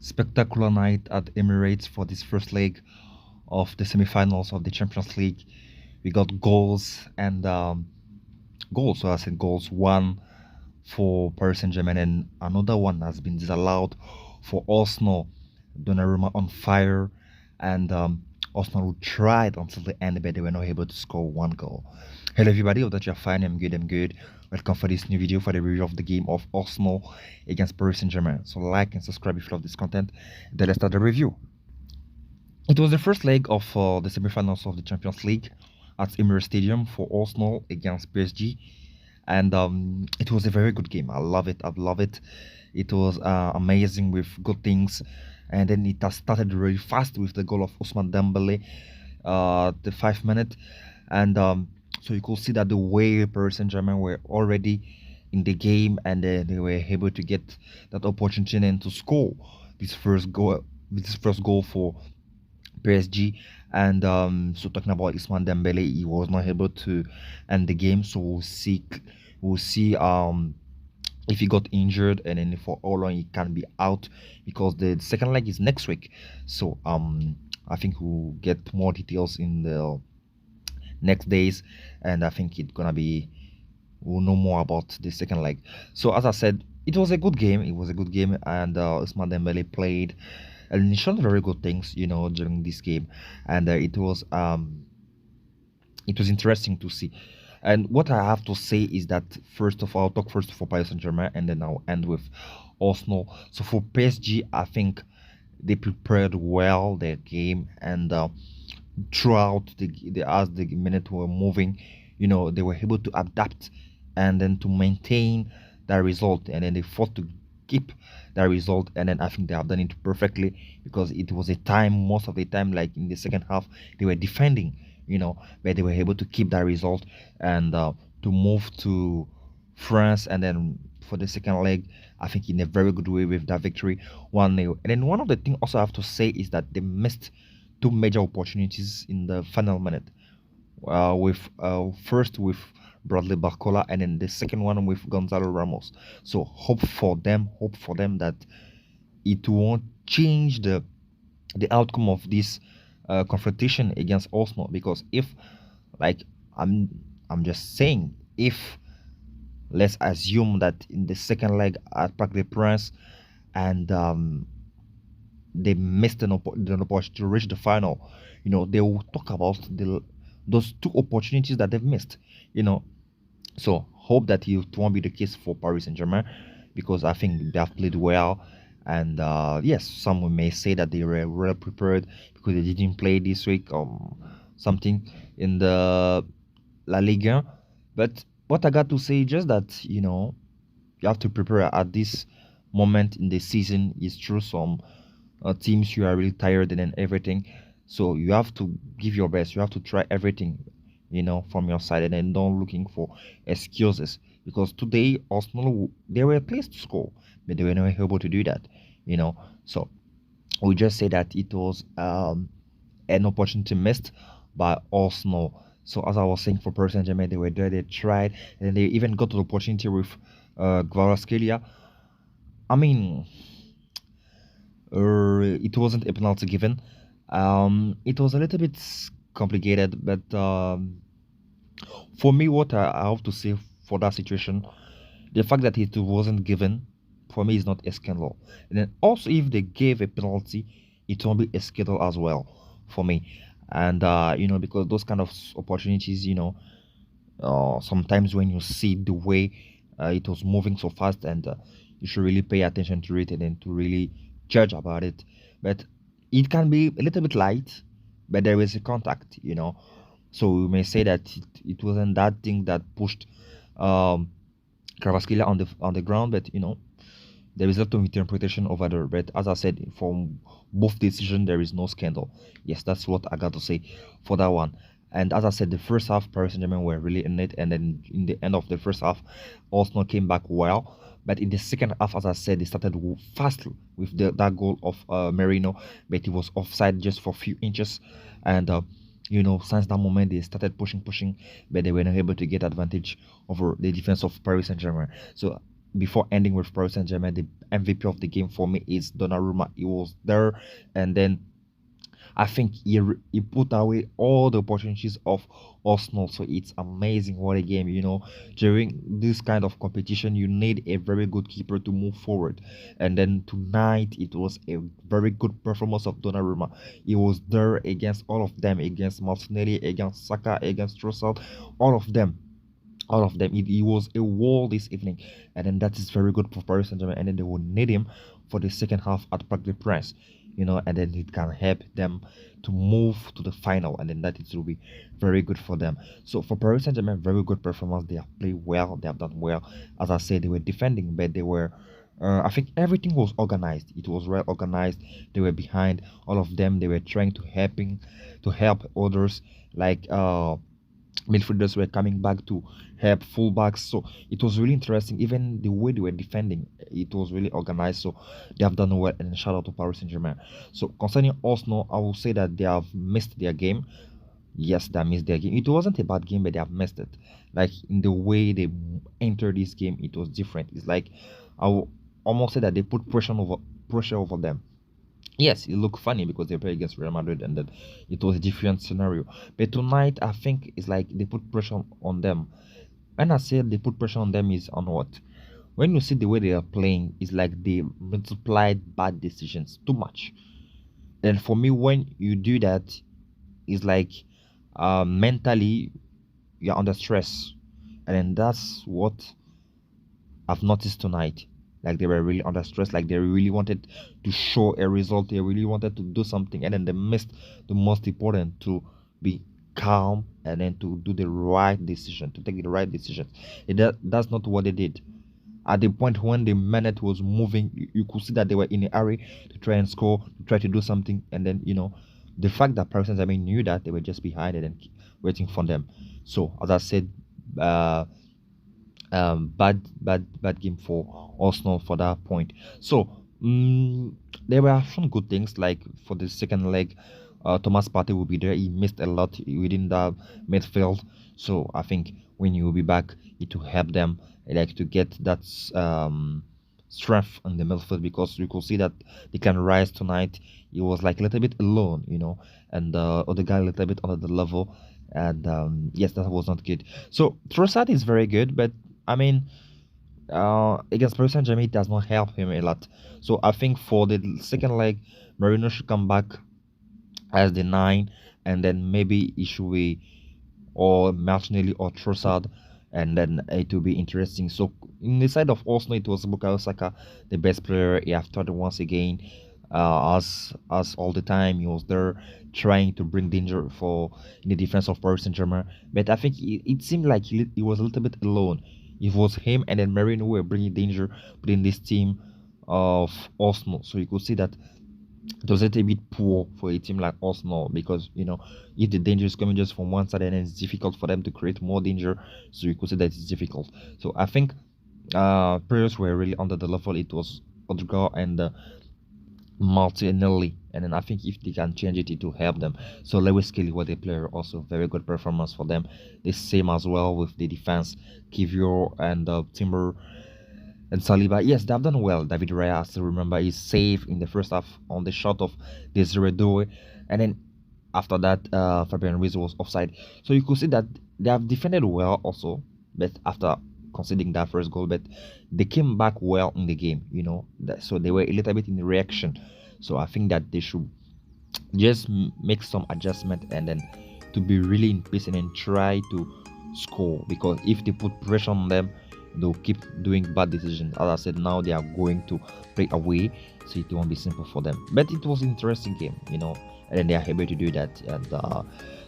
Spectacular night at Emirates for this first leg of the semi-finals of the Champions League. We got goals and goals. So I said goals. One for Paris Saint-Germain and another one has been disallowed for Arsenal. Donnarumma on fire, and Arsenal tried until the end, but they were not able to score one goal. Hello everybody, hope that you're fine. I'm good. I'm good. Welcome for this new video for the review of the game of Arsenal against Paris Saint-Germain. So like and subscribe if you love this content. Then let's start the review. It was the first leg of the semi-finals of the Champions League at Emirates Stadium for Arsenal against PSG, and it was a very good game. I love it. I love it. It was amazing with good things, and then it has started really fast with the goal of Ousmane Dembele, the 5 minute, and so you could see that the way Paris Saint-Germain were already in the game, and they were able to get that opportunity and to score this first goal. This first goal for PSG, and so talking about Ousmane Dembele, he was not able to end the game. So we'll see if he got injured, and then for how long he can be out, because the second leg is next week. So I think we'll get more details in the next days, and I think it's gonna be, we'll know more about the second leg. So as I said, it was a good game. It was a good game, and Ousmane Dembele played and he showed very good things, during this game, and it was interesting to see. And what I have to say is that, first of all, I'll talk first for Paris Saint Germain, and then I'll end with Arsenal. So for PSG, I think they prepared well their game, and throughout as the minutes were moving, they were able to adapt and then to maintain that result, and then they fought to keep that result, and then I think they have done it perfectly, because it was a time, most of the time, like in the second half, they were defending, but they were able to keep that result, and to move to France, and then for the second leg, I think in a very good way with that victory, 1-0. And then one of the things also I have to say is that they missed two major opportunities in the final minute. With first with Bradley Barcola, and then the second one with Gonzalo Ramos. So hope for them that it won't change the outcome of this confrontation against Arsenal, because if, like, I'm just saying, if, let's assume that in the second leg at Parc des Princes, and they missed the opportunity to reach the final, they will talk about those two opportunities that they've missed, so hope that it won't be the case for Paris Saint-Germain, because I think they have played well, and yes, some may say that they were well prepared because they didn't play this week, something in the La Liga. But what I got to say is just that, you have to prepare at this moment in the season. Is true, some teams, you are really tired and then everything, so you have to give your best, you have to try everything, from your side, and then don't looking for excuses, because today Arsenal, they were placed to score, but they were not able to do that, so we just say that it was an opportunity missed by Arsenal. So as I was saying, for Paris Saint-Germain, they were there, they tried, and they even got the opportunity with lewis-skelly. I mean, it wasn't a penalty given. It was a little bit complicated, but for me, what I have to say for that situation, the fact that it wasn't given, for me, is not a scandal. And then also, if they gave a penalty, it won't be a scandal as well for me. And because those kind of opportunities, sometimes when you see the way it was moving so fast, and you should really pay attention to it, and then to really judge about it. But it can be a little bit light, but there is a contact, so we may say that it wasn't that thing that pushed Kvaratskhelia on the ground, but there is a lot of interpretation over there. But as I said, from both decisions, there is no scandal. Yes, that's what I got to say for that one. And as I said, the first half, Paris Saint-Germain were really in it, and then in the end of the first half, Arsenal came back well. But in the second half, as I said, they started fast with that goal of Merino, but it was offside just for a few inches. And since that moment, they started pushing, but they were not able to get advantage over the defense of Paris Saint-Germain. So before ending with Paris Saint-Germain, the MVP of the game for me is Donnarumma. He was there, and then I think he put away all the opportunities of Arsenal. So it's amazing what a game, During this kind of competition, you need a very good keeper to move forward. And then tonight, it was a very good performance of Donnarumma. He was there against all of them, against Martinelli, against Saka, against Trossard, all of them. All of them. It was a wall this evening, and then that is very good for Paris Saint-Germain. And then they will need him for the second half at Parc des Princes, and then it can help them to move to the final, and then that it will be very good for them. So for Paris Saint-Germain, very good performance. They have played well. They have done well. As I said, they were defending, but they were. I think everything was organized. It was well organized. They were behind all of them. They were trying to help others like midfielders were coming back to help fullbacks. So it was really interesting. Even the way they were defending, it was really organized. So they have done well. And shout out to Paris Saint Germain. So concerning Arsenal, I will say that they have missed their game. Yes, they missed their game. It wasn't a bad game, but they have missed it. Like in the way they entered this game, it was different. It's like I will almost say that they put pressure over them. Yes, it looked funny because they play against Real Madrid and then it was a different scenario. But tonight, I think it's like they put pressure on them. When I say they put pressure on them, is on what? When you see the way they are playing, it's like they multiplied bad decisions too much. And for me, when you do that, it's like mentally you're under stress. And then that's what I've noticed tonight. Like they were really under stress, like they really wanted to show a result, they really wanted to do something, and then they missed the most important, to be calm and then to do the right decision, to take the right decision. That's not what they did. At the point when the minute was moving, you could see that they were in a hurry to try and score, to try to do something, and then the fact that Paris Saint-Germain knew that they were just behind it and waiting for them. So as I said, bad game for Arsenal for that point. So there were some good things, like for the second leg, Thomas Partey will be there. He missed a lot within the midfield, so I think when he will be back, it will help them like to get that strength in the midfield, because you could see that they can rise tonight. He was like a little bit alone, and the other guy a little bit under the level, and yes, that was not good. So Trossard is very good, but I mean, against Paris Saint-Germain, it does not help him a lot. So I think for the second leg, Marino should come back as the 9, and then maybe it should be or Martinelli or Trossard, and then it will be interesting. So in the side of Arsenal, it was Bukayo Saka, the best player. He have started once again, as all the time. He was there trying to bring danger for in the defense of Paris Saint-Germain. But I think it seemed like he was a little bit alone. It was him and then Marino who were bringing danger within this team of Arsenal. So you could see that it was a little bit poor for a team like Arsenal, because if the danger is coming just from one side, and it's difficult for them to create more danger. So you could say that it's difficult. So I think players were really under the level. It was Odegaard and Martinelli, and then I think if they can change it, it will help them. So lewis-skelly was a player, also very good performance for them. The same as well with the defense, Kivior and Timber and Saliba. Yes, they have done well. David Raya, I still remember, is safe in the first half on the shot of Desiree Doué, and then after that, Fabian Ruiz was offside. So you could see that they have defended well also, but after conceding that first goal, but they came back well in the game, so they were a little bit in reaction. So I think that they should just make some adjustment, and then to be really in pace and then try to score, because if they put pressure on them, they'll keep doing bad decisions. As I said, now they are going to play away, so it won't be simple for them. But it was an interesting game, and then they are able to do that. And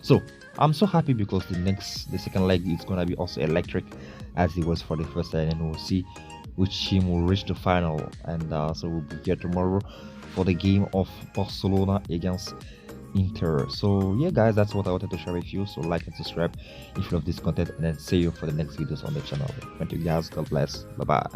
so I'm so happy, because the second leg is gonna be also electric, as it was for the first leg, and we'll see which team will reach the final. And so we'll be here tomorrow for the game of Barcelona against Inter. So yeah, guys, that's what I wanted to share with you. So like and subscribe if you love this content, and then see you for the next videos on the channel. Thank you guys, God bless, bye bye.